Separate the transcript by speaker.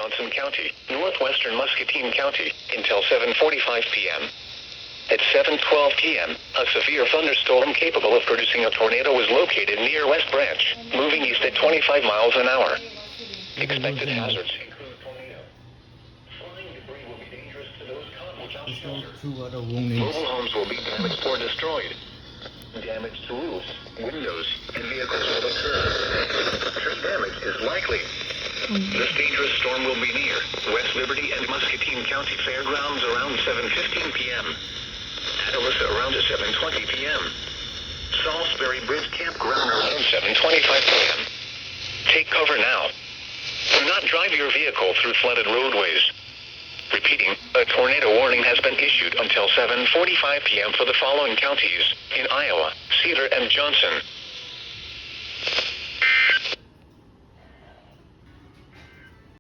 Speaker 1: Johnson County, northwestern Muscatine County, until 7:45 p.m. At 7:12 p.m., a severe thunderstorm capable of producing a tornado was located near West Branch, moving east at 25 miles an hour. Expected hazards include tornado. Flying debris will be dangerous to those caught without shelter. Mobile homes will be damaged or destroyed. Damage to roofs, windows, and vehicles will occur. Tree damage is likely. This dangerous storm will be near West Liberty and Muscatine County Fairgrounds around 7:15 p.m. Atalissa around 7:20 p.m. Salisbury Bridge Campground around 7:25 p.m. Take cover now. Do not drive your vehicle through flooded roadways. Repeating, a tornado warning has been issued until 7:45 p.m. for the following counties in Iowa: Cedar and Johnson.